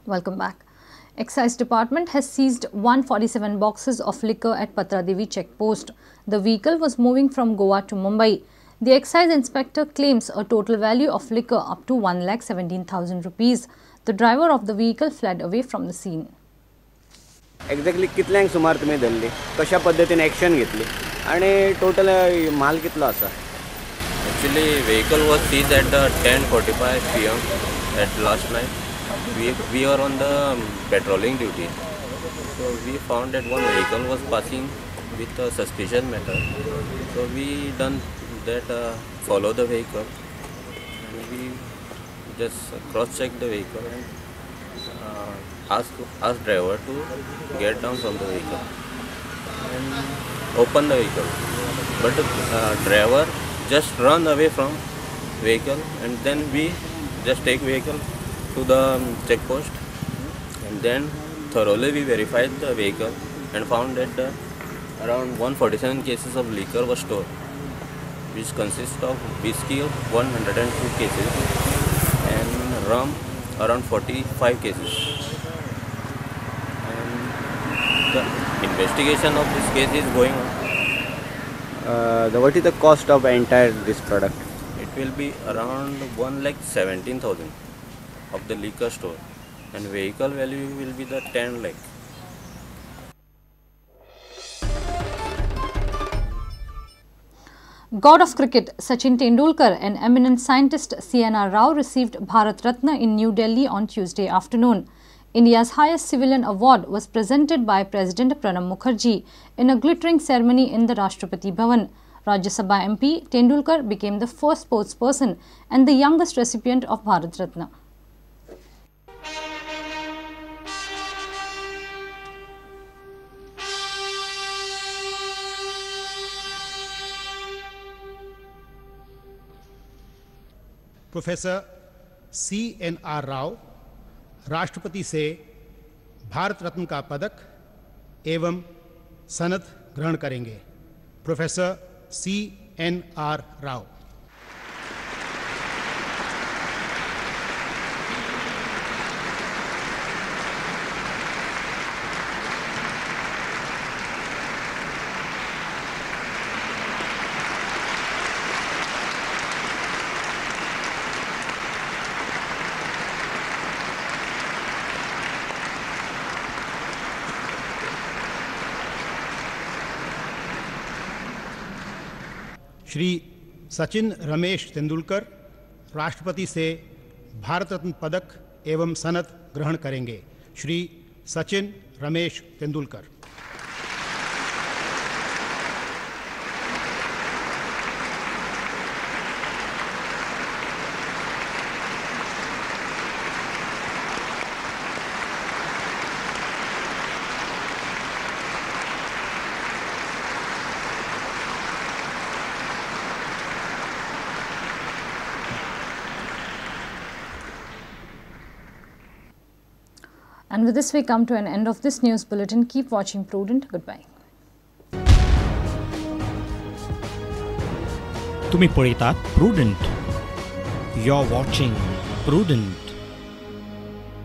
Welcome back. Excise Department has seized 147 boxes of liquor at Patradevi checkpost. The vehicle was moving from Goa to Mumbai. The excise inspector claims a total value of liquor up to 1,17,000 rupees. The driver of the vehicle fled away from the scene. Exactly कितल्यांक सुमार तुम्ही धरली, कशा पद्धतीने action घेतली आणि total माल कितलो आसा? Actually, vehicle was seized at 10:45 p.m. at last night. We are on the patrolling duty, so we found that one vehicle was passing with a suspicious matter. So we done that, follow the vehicle, and we just cross-check the vehicle and ask driver to get down from the vehicle and open the vehicle. But the driver just run away from vehicle, and then we just take vehicle to the checkpost, and then thoroughly we verified the vehicle and found that around 147 cases of liquor was stored, which consists of whiskey of 102 cases and rum around 45 cases. And the investigation of this case is going on. What is the cost of entire this product? It will be around 1,17,000 of the liquor store, and vehicle value will be the 10 lakh. God of cricket Sachin Tendulkar and eminent scientist C.N.R. Rao received Bharat Ratna in New Delhi on Tuesday afternoon. India's highest civilian award was presented by President Pranab Mukherjee in a glittering ceremony in the Rashtrapati Bhavan. Rajya Sabha MP Tendulkar became the first sportsperson and the youngest recipient of Bharat Ratna. Professor C.N.R. Rao राष्ट्रपति से भारत रत्न का पदक एवं सनद ग्रहण करेंगे। Professor C.N.R. Rao. Shri Sachin Ramesh Tendulkar राष्ट्रपति से भारत रत्न पदक एवं सनद ग्रहण करेंगे। Shri Sachin Ramesh Tendulkar. And with this, we come to an end of this news bulletin. Keep watching Prudent. Goodbye. तुम्ही पळयतात प्रुडंट. You're watching Prudent.